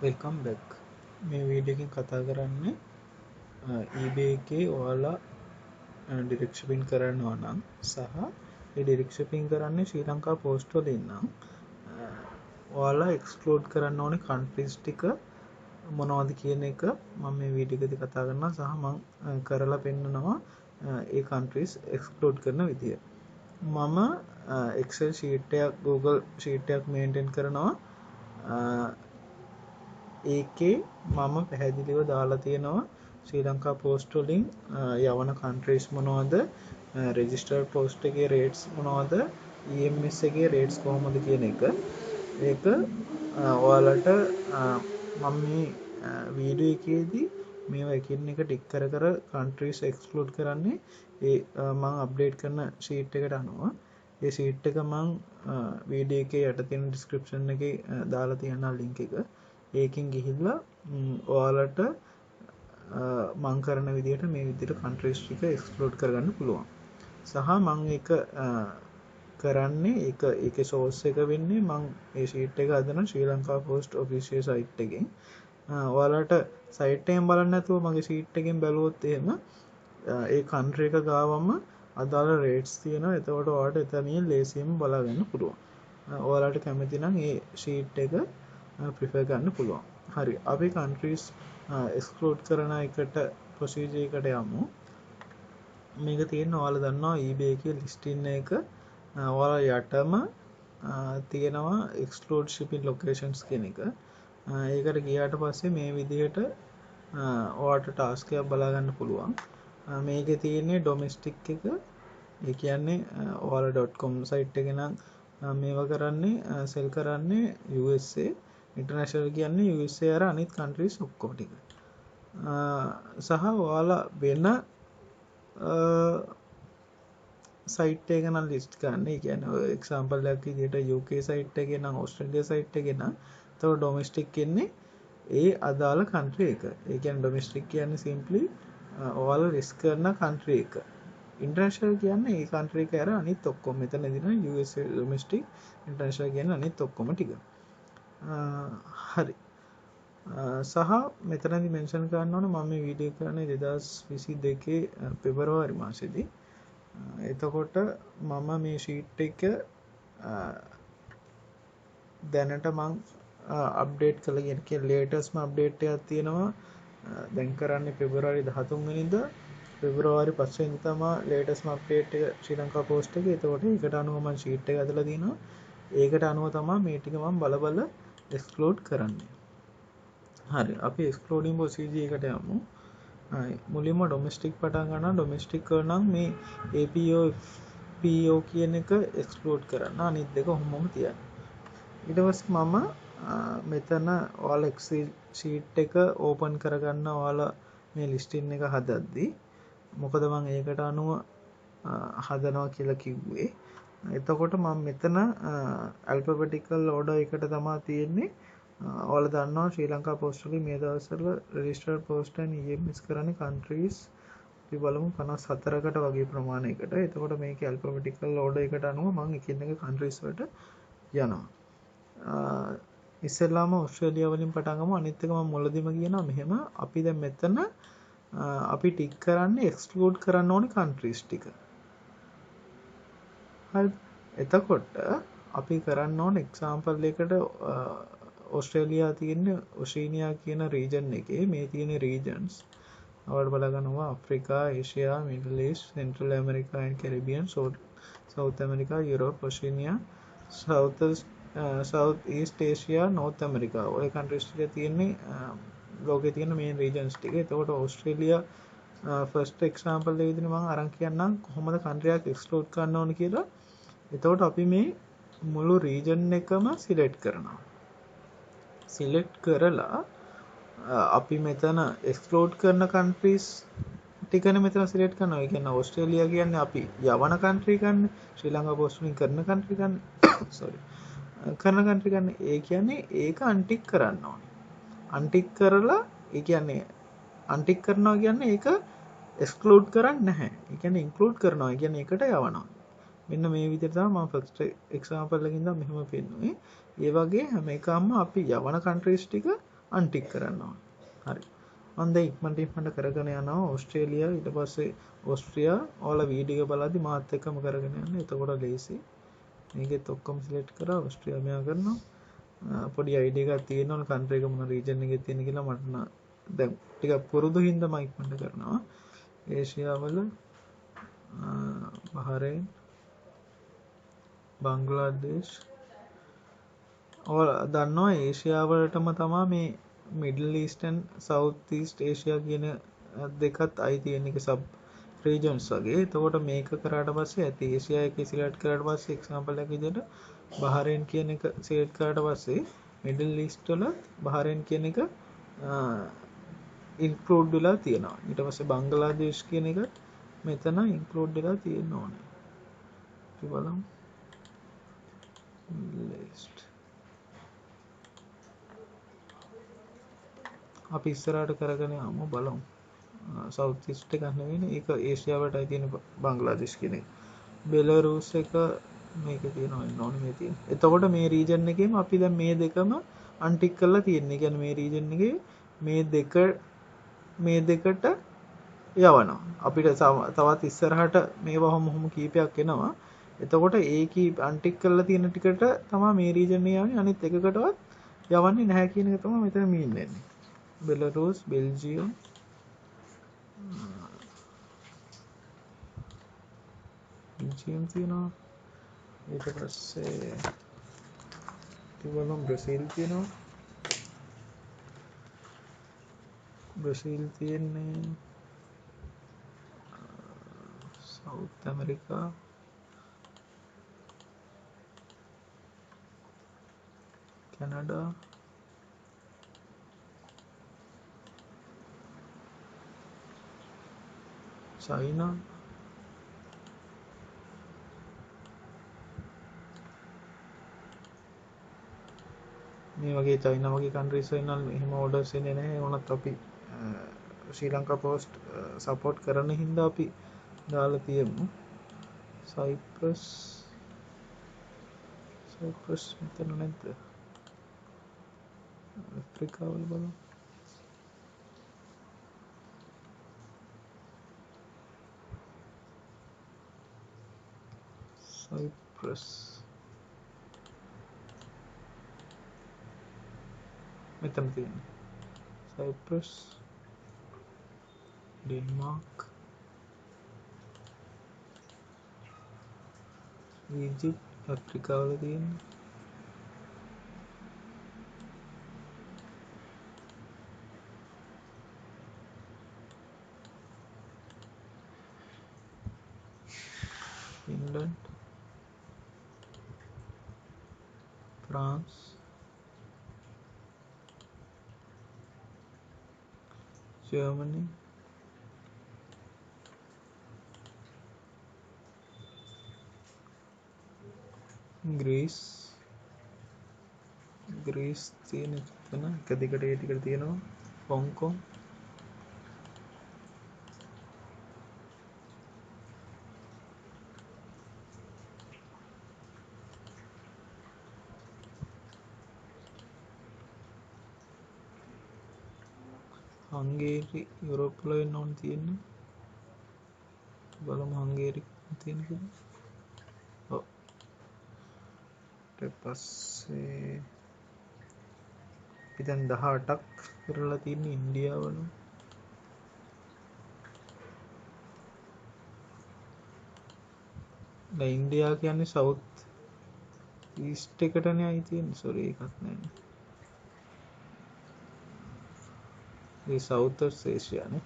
Welcome back. මේ video එකෙන් කතා කරන්නේ eBay එකේ ඔයාලා ඩිරෙක්ට් ෂිපින් කරනවා නම් සහ ඒ ඩිරෙක්ට් ෂිපින් කරන්නේ ශ්‍රී ලංකා පෝස්ට් වලින් නම් ඔයාලා එක්ස්ක්ලූඩ් කරන්න ඕනේ කන්ට්‍රීස් ටික මොනවද කියන එක මම මේ වීඩියෝ එකේදී කතා කරනවා සහ මම කරලා පෙන්නනවා ඒ කන්ට්‍රීස් එක්ස්ක්ලූඩ් කරන විදිය. මම Excel sheet එකක් Google sheet එකක් මේන්ටේන් කරනවා. ඒකේ මම පැහැදිලිව දාලා තියෙනවා ශ්‍රී ලංකා පෝස්ට් වලින් යවන කන්ට්‍රීස් මොනවද, රෙජිස්ටර්ඩ් පෝස්ට් එකේ රේට්ස් මොනවද, EMS එකේ රේට්ස් කොහොමද කියන එක. ඒක ඔයාලට මම මේ වීඩියෝ එකේදී මේවා එකින් එක ටික් කර කර කන්ට්‍රීස් එක්ස්ක්ලූඩ් කරන්නේ ඒ මම අප්ඩේට් කරන ෂීට් එකට අනුව. ඒ ෂීට් එක මම වීඩියෝ එකේ යට තියෙන ඩිස්ක්‍රිප්ෂන් එකේ දාලා තියෙනවා ලින්ක් එක. ඒකින් ගිහිල්ලා ඔයාලට මං කරන විදිහට මේ විදිහට කන්ට්‍රීස් ටික එක්ස්ක්ලූඩ් කරගන්න පුළුවන්. සහ මං ඒක කරන්නේ ඒකේ සෝස් එක වෙන්නේ මං ඒ ෂීට් එක හදන ශ්‍රී ලංකා පෝස්ට් ඔෆිෂියල් සයිට් එකෙන්. ඔයාලට සයිට් එකෙන් බලන්න නැතුව මගේ ෂීට් එකෙන් බැලුවොත් එහෙම ඒ කන්ට්‍රි එක ගාවම අදාළ රේට්ස් තියෙනවා. එතකොට ඔයාලට එතනින් ලේසියෙන් බලා ගන්න පුළුවන්. ඔයාලට කැමති නම් ඒ ෂීට් එක ප්‍රිෆර් ගන්න පුළුවන්. හරි, අපි කන්ට්‍රීස් එක්ස්ක්ලූඩ් කරන එකට ප්‍රොසීජර් එකට යමු. මේක තියෙන ඔයාලා දන්නවා eBay එකේ ලිස්ටින් එක ඔයාලා යටම තියෙනවා එක්ස්ක්ලූඩ් shipping locations කියන එක. ඒකට ගියාට පස්සේ මේ විදිහට ඔයාලට ටාස්ක් එකක් බලා ගන්න පුළුවන්. මේකේ තියෙන්නේ ඩොමෙස්ටික් එක. ඒ කියන්නේ ඔයාලා .com සයිට් එකේ නම් මේවා කරන්නේ සෙල් කරන්නේ USA. ඉන්ටර්නැෂනල් කියන්නේ USA අර අනිත් කන්ට්‍රීස් ඔක්කොම ටික. සහ ඔයාලා වෙන සයිට් එක නම් ලිස්ට් ගන්න. ඒ කියන්නේ එක්සැම්පල් එකක් විදිහට UK සයිට් එකේ නම් ඕස්ට්‍රේලියා සයිට් එකේ නම් තව ඩොමෙස්ටික් ඉන්නේ ඒ අදාළ කන්ට්‍රි එක. ඒ කියන්නේ ඩොමෙස්ටික් කියන්නේ සිම්ප්ලි ඔයාලා රිස්ක් කරන කන්ට්‍රි එක. ඉන්ටර්නැෂනල් කියන්නේ ඒ කන්ට්‍රි එක අර අනිත් ඔක්කොම. මෙතන දින USA ඩොමෙස්ටික්, ඉන්ටර්නැෂනල් කියන්නේ අනිත් ඔක්කොම ටික. හරි. සහ මෙතනදි මෙන්ෂන් කරන්න ඕනේ මම මේ වීඩියෝ කරන්නේ 2022 පෙබරවාරි මාසෙදී. එතකොට මම මේ ෂීට් එක දැනට මං අප්ඩේට් කළා කියන ලේටස්ට්ම අප්ඩේට් එකක් තියෙනවා. දැන් කරන්නේ පෙබරවාරි 13 වෙනිදා. පෙබරවාරි 5 වෙනිදා තමයි ලේටස්ට්ම අප්ඩේට් එක ශ්‍රී ලංකා පෝස්ට් එකේ. එතකොට ඒකට අනුව මම ෂීට් එක හදලා දිනවා. ඒකට අනුව තමයි මේ ටික මම බල එක්ස්ක්ලූඩ් කරන්නේ. හරි, අපි එක්ස්ක්ලූඩින් ප්‍රොසීජර් එකට යමු. මුලින්ම ඩොමෙස්ටික් පටන් ගන්නවා. ඩොමෙස්ටික් කරනම් මේ APO PO කියන එක එක්ස්ක්ලූඩ් කරන්න. අනිත් දෙක ඔහොමම තියන්න. ඊට පස්සේ මම මෙතන ඔයාලා Excel sheet එක ඕපන් කරගන්න ඔයාලා මේ ලිස්ටින් එක හදද්දී මොකද මම ඒකට අනුව හදනවා කියලා කිව්වේ. එතකොට මම මෙතන alphabetical order එකට තමයි තියෙන්නේ. ඔයාලා දන්නවා ශ්‍රී ලංකා පෝස්ට් එකේ මේ දවස්වල registered post and EMS කරන්නේ countries අපි බලමු 54කට වගේ ප්‍රමාණයකට. එතකොට මේකේ alphabetical order එකට අනුව මම එකින් එක countries වලට යනවා. ඉස්සෙල්ලාම ඕස්ට්‍රේලියාව වලින් පටන් ගමු. අනිත් එක මම මුලදිම කියනවා මෙහෙම අපි දැන් මෙතන අපි ටික් කරන්නේ එක්ස්ක්ලූඩ් කරන්න ඕනේ countries ටික. හරි. එතකොට අපි කරන්න ඕනේ එක්සැම්පල් එකකට ඕස්ට්‍රේලියා තියෙන්නේ ඔෂීනියා කියන රීජන් එකේ මේ තියෙන රීජන්ස් අවඩ බලගන්නවා Africa, Asia, Middle East, Central America and Caribbean, South America, Europe, Oceania, South East Asia, North America. ඔය countries ටික තියෙන්නේ ලෝකේ තියෙන මේන් රීජන්ස් ටික. එතකොට ඕස්ට්‍රේලියා ෆස්ට් එක්සැම්පල් එක විදිහට මම අරන් කියන්නම් කොහොමද කන්ට්‍රි එකක් එක්ස්ක්ලූඩ් කරන්න ඕන කියලා. එතකොට අපි මේ මුළු රීජන් එකම සිලෙක්ට් කරනවා. සිලෙක්ට් කරලා අපි මෙතන එක්ස්ක්ලූඩ් කරන කන්ට්‍රීස් ටිකනේ මෙතන සිලෙක්ට් කරනවා. ඒ කියන්නේ ඕස්ට්‍රේලියා කියන්නේ අපි යවන කන්ට්‍රි ගන්න, ශ්‍රී ලංකා පෝස්ට් වලින් කරන කන්ට්‍රි ගන්න. කරන කන්ට්‍රි ගන්න. ඒ කියන්නේ ඒක අන්ටික් කරන්න ඕනේ. අන්ටික් කරලා ඒ කියන්නේ අන්ටික් කරනවා කියන්නේ ඒක එක්ස්ක්ලූඩ් කරන්නේ නැහැ. ඒ කියන්නේ ඉන්ක්ලූඩ් කරනවා. ඒ කියන්නේ ඒකට යවනවා. මෙන්න මේ විදිහට තමයි මම ෆස්ට් එක්සැම්පල් එකකින් ඉඳන් මෙහෙම පෙන්නුවේ. ඒ වගේ හැම එකක්ම අපි යවන කන්ට්‍රීස් ටික අන්ටික් කරනවා. හරි. මම දැන් ඉක්මනට කරගෙන යනවා ඕස්ට්‍රේලියා ඊට පස්සේ ඕස්ට්‍රියා ඔයාලා වීඩියෝ එක බලද්දි මාත් එක්කම කරගෙන යන්න. එතකොට ලේසි. මේකෙත් ඔක්කොම සිලෙක්ට් කරා ඕස්ට්‍රේලියා මෙයා කරනවා. පොඩි අයිඩියා එකක් තියෙනවනේ කන්ට්‍රි එක මොන රීජන් එකේ තියෙන කියලා මට දැන් ටිකක් පුරුදු හින්දා මම ඉක්මනට කරනවා. ඒෂියාවල බහරේන් බංග්ලාදේශ් ඔයාලා දන්නවා ඒෂියාවලටම තමයි මේ middle east and south east Asia කියන දෙකත් අයි තියෙන එක සබ් රීජන්ස් වගේ. එතකොට මේක කරාට පස්සේ ඇති ඒෂියා එකේ සිලෙක්ට් කරාට පස්සේ එක්සැම්පල් එකක් විදිහට බහරේන් කියන එක සිලෙක්ට් කරාට පස්සේ මිඩල් ඊස්ට් වල බහරේන් කියන එක ඉන්ක්ලූඩ් වෙලා තියෙනවා. ඊට පස්සේ බංග්ලාදේශ් කියන එක මෙතන ඉන්ක්ලූඩ් වෙලා තියෙන්න ඕනේ. අපි බලමු. මිඩල් ඊස්ට් අපි ඉස්සරහට කරගෙන යමු බලමු. සවුත් ඊස්ට් එක නෙවෙයි ඒක ඒෂියාවටයි තියෙන බංග්ලාදේශ් කියන එක. බෙලරුස් එක මේක තියෙනවා වෙන්න ඕනේ මේ තියෙන. එතකොට මේ රීජන් එකේම අපි දැන් මේ දෙකම අන්ටික් කරලා තියෙන්නේ. ඒ කියන්නේ මේ රීජන් එකේ මේ දෙකට යවනවා. අපිට තවත් ඉස්සරහට මේවා මොහොම කීපයක් එනවා. එතකොට ඒකී අන්ටික් කරලා තියෙන ටිකට තමයි මේ රීජන් එක යන්නේ. අනිත් එකකටවත් යවන්නේ නැහැ කියන එක තමයි මෙතන මීන් වෙන්නේ. බෙලරුස්, බෙල්ජියම් තියෙනවා. ඊට පස්සේ තිබුණා බ්‍රසීල් තියෙනවා. බ්‍රසීල් තියෙන්නේ සවුත් ඇමරිකා කැනඩා චයිනා මේ වගේ චයිනා වගේ කන්ට්‍රීස් වලින් නම් එහෙම ඕඩර්ස් එන්නේ නැහැ. වුණත් අපි ශ්‍රී ලංකා පෝස්ට් සපෝට් කරන හින්දා අපි දාලා තියෙමු. සයිප්‍රස් මෙතන නැද්ද? අප්‍රිකාවල බලමු. සයිප්‍රස් මෙතන තියෙනවා. සයිප්‍රස් ඩෙන්මාර්ක් ඊජිප්ට් අප්‍රිකාවල තියෙනවා. England, France, Germany, Greece තියෙන එතන එක දිගට ඒ ටිකට තියෙනවා. Hong Kong හංගේරි යුරෝප් වල වෙන්න ඕන තියෙන්නේ. බලමු හංගේරි තියෙන කියලා. ඔව්. ඊට පස්සේ අපි දැන් 18ක් කරලා තියෙන්නේ ඉන්දියාවල. දැන් ඉන්දියා කියන්නේ සවුත් ඊස්ට් එකටනේ අයි තියෙන්නේ. සෝරි ඒකත් නෑ. ඒ සවුත් ඒෂියානේ.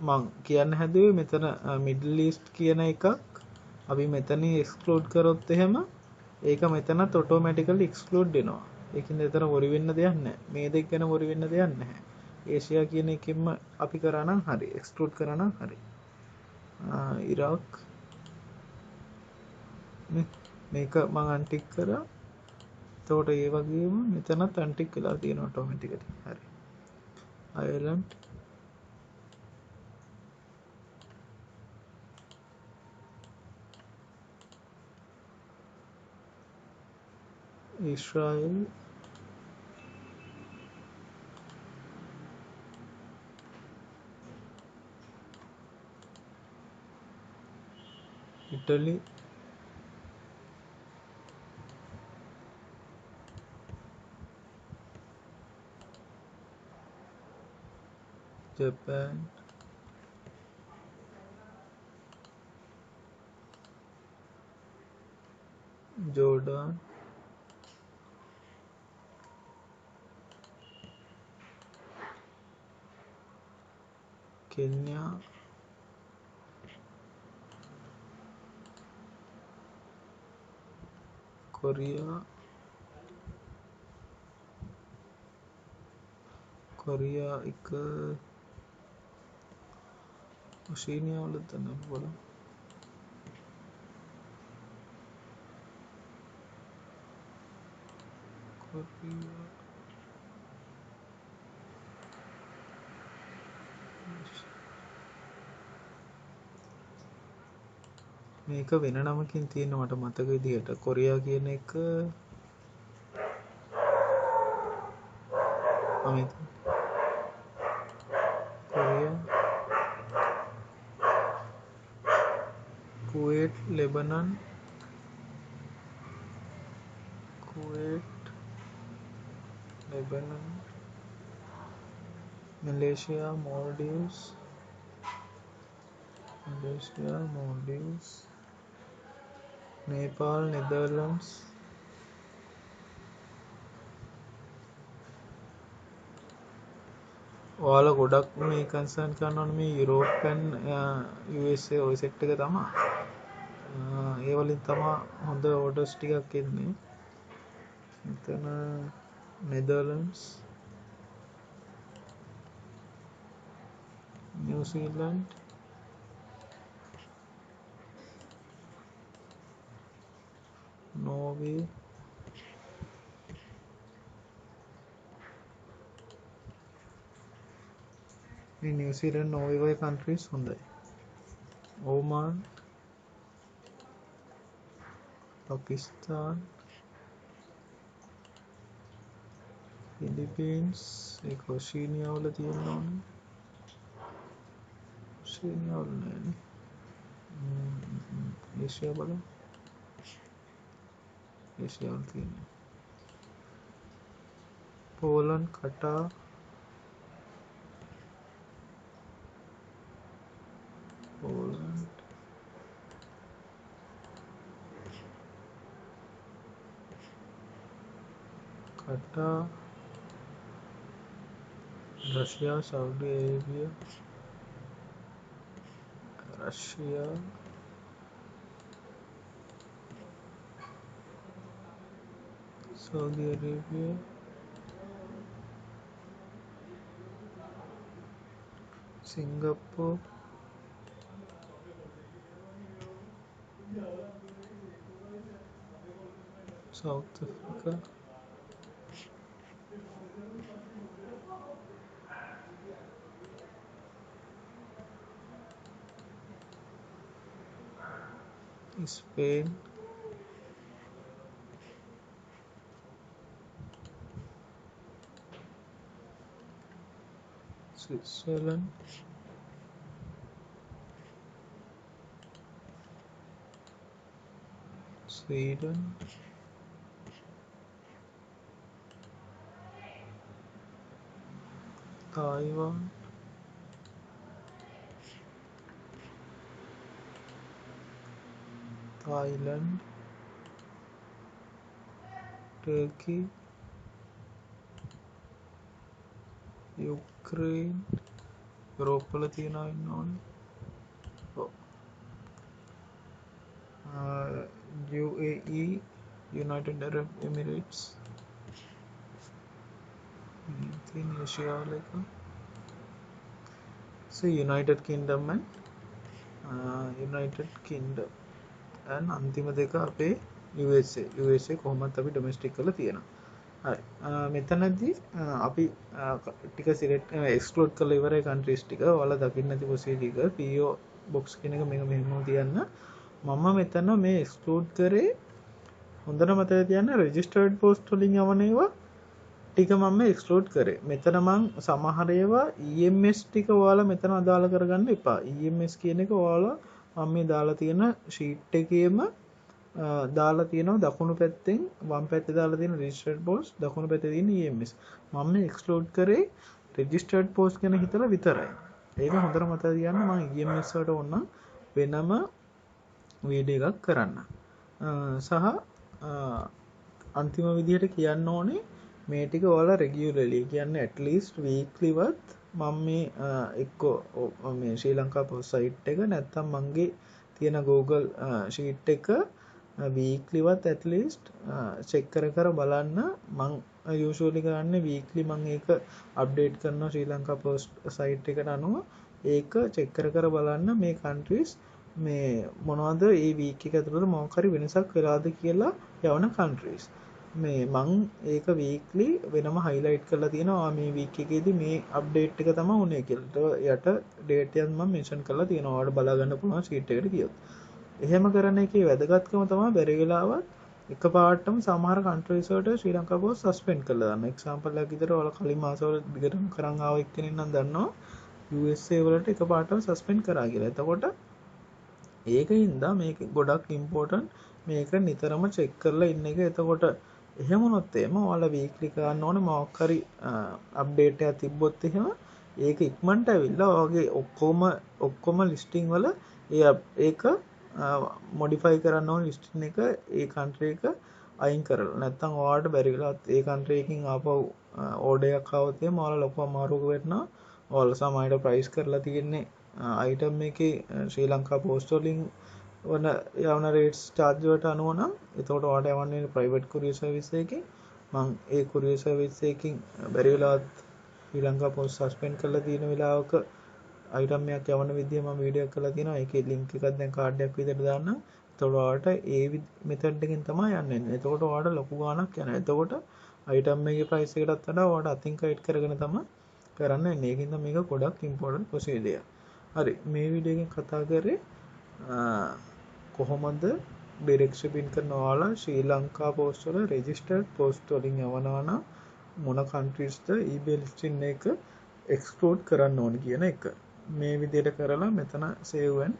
මං කියන්න හැදුවේ මෙතන මිඩල් ඊස්ට් කියන එකක් අපි මෙතනින් එක්ස්ක්ලූඩ් කරොත් එහෙම ඒක මෙතනත් ඔටෝමැටිකලි එක්ස්ක්ලූඩ් වෙනවා. ඒකින්ද එතන වොරි වෙන්න දෙයක් නැහැ. මේ දෙක ගැන වොරි වෙන්න දෙයක් නැහැ. ඒෂියා කියන එකෙන්ම අපි කරා නම් හරි. එක්ස්ක්ලූඩ් කරා නම් හරි. ඉරාක් මේක මං අන්ටික් කරා. එතකොට ඒ වගේම මෙතනත් අන්ටික් වෙලා තියෙනවා ඔටෝමැටිකලි. හරි. Ireland Israel Italy, Japan, Jordan, Kenya, Korea, එක ඔෂීනියා වල තමයි බලමු. කොරියා මේක වෙන නමකින් තියෙන මට මතක විදිහට කොරියා කියන එක අමිත Korea Kuwait, Lebanon, Malaysia, Maldives, Nepal, Netherlands, ඔයාලා ගොඩක් මේ කන්සර්න් කරනවනේ මේ යුරෝප්යන් USA ඔය සෙට් එක තමයි. ඒ වලින් තමයි හොඳ ඕඩර්ස් ටිකක් එන්නේ. මෙතන Netherlands, New Zealand, Norway, මේ New Zealand, Norway වගේ countries හොඳයි. Oman, Pakistan, Philippines, ඒක ඔෂීනියා වල තියෙනවනේ. ඔෂීනියා වල නෑනේ. ඒෂියා බලමු. ඒෂියා වල තියෙනවා. Poland, Qatar, Qatar, Russia, Saudi Arabia, Singapore, South Africa, Spain, Switzerland, Sweden, Taiwan, Thailand, Turkey, Ukraine, Europe වල තියෙනවා ඉන්නෝනේ. UAE, United Arab Emirates, in Asia like so United Kingdom and අන්තිම දෙක අපේ USA කොහොමත් අපි ඩොමෙස්ටික් කරලා තියෙනවා. හරි. මෙතනදී අපි ටික සිලෙක්ට් එක්ස්ක්ලූඩ් කරලා ඉවරයි කන්ට්‍රීස් ටික. ඔයාලා දකින්න නැති ප්‍රොසීජර් එක PO බොක්ස් කියන එක මේක මෙහෙම තියන්න. මම මෙතන මේ එක්ස්ක්ලූඩ් කරේ හොඳට මතක තියන්න රෙජිස්ටර්ඩ් පෝස්ට් වලින් යවන ඒවා ටික මම එක්ස්ක්ලූඩ් කරේ. මෙතන මම සමහර ඒවා EMS ටික ඔයාලා මෙතන අදාළ කරගන්න එපා. EMS කියන එක ඔයාලා මම මේ දාලා තියෙන ෂීට් එකේම දාලා තියෙනවා දකුණු පැත්තෙන් වම් පැත්තේ දාලා තියෙන registered post දකුණු පැත්තේ තියෙන EMS මම මේ exclude කරේ registered post ගැන හිතලා විතරයි. ඒක හොඳට මතක තියාගන්න. මම EMS වලට ඕන වෙනම වීඩියෝ එකක් කරන්න. සහ අන්තිම විදිහට කියන්න ඕනේ මේ ටික ඔයාලා regularly කියන්නේ at least weekly වත් මම මේ එක්කෝ මේ ශ්‍රී ලංකා post site එක නැත්තම් මගේ තියෙන Google sheet එක weekly වත් at least check කර බලන්න. මම usually කරන්නේ weekly මම ඒක update කරනවා ශ්‍රී ලංකා post site එකට අනුව. ඒක check කර බලන්න මේ countries මේ මොනවද ඒ week එක ඇතුළත මොකක් හරි වෙනසක් වෙලාද කියලා යවන countries. මේ මං ඒක weekly වෙනම highlight කරලා තියෙනවා මේ week එකේදී මේ update එක තමයි උනේ කියලා. යට date එක මම mention කරලා තියෙනවා. ඔයාලට බලා ගන්න පුළුවන් sheet එකට ගියොත්. එහෙම කරන එකේ වැදගත්කම තමයි බැරි වෙලාවත් එකපාරටම සමහර countries වලට ශ්‍රී ලංකා post suspend කරලා දාන්න. example එකක් විදිහට ඔයාලා කලින් මාසවල දිගටම කරන් ආව එක්කෙනෙක් නම් දන්නවා USA වලට එකපාරටම suspend කරා කියලා. එතකොට ඒකින්ද මේක ගොඩක් important මේක නිතරම check කරලා ඉන්න එක. එතකොට එහෙම වුණොත් එහෙම ඔයාලා weekly කරන්න ඕනේ මොකක් හරි update එකක් තිබ්බොත් එහෙම ඒක ඉක්මනට ඇවිල්ලා ඔයගේ ඔක්කොම listing වල ඒක modify කරන්න ඕන listing එක ඒ country එක අයින් කරලා. නැත්නම් ඔයාලට බැරි වෙලාවත් ඒ country එකකින් ආපහු order එකක් ආවොත් එහෙම ඔයාලා ලොකු අමාරුවක වෙනවා. ඔයාලා සමහරවිට price කරලා තියෙන්නේ item එකේ ශ්‍රී ලංකා post වලින් වන යවන rates charge වලට අනුව නම් එතකොට ඔයාලට යවන්නේ private courier service එකකින්. මම ඒ courier service එකකින් බැරි වෙලාවත් ශ්‍රී ලංකා post suspend කරලා තියෙන වෙලාවක item එකක් යවන විදිය මම වීඩියෝ එකක් කරලා තියෙනවා. ඒකේ link එකක් දැන් card එකක් විදිහට දාන්නම්. එතකොට ඔයාලට ඒ method එකෙන් තමයි යන්නේ. එතකොට ඔයාලට ලොකු ගාණක් යනවා. එතකොට item එකේ price එකටත් වඩා ඔයාලට අතින් කයිට් කරගෙන තමයි කරන්න එන්නේ. ඒකින්ද මේක ගොඩක් important procedure එකක්. හරි මේ වීඩියෝ එකෙන් කතා කරේ කොහොමද direct shipping කරන ඔයාලා ශ්‍රී ලංකා post වල registered post වලින් යවනවා නම් මොන countries ද eBay listing එක exclude කරන්න ඕන කියන එක. මේ විදිහට කරලා මෙතන save and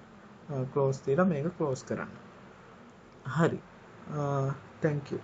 close තියලා මේක close කරන්න. හරි. thank you.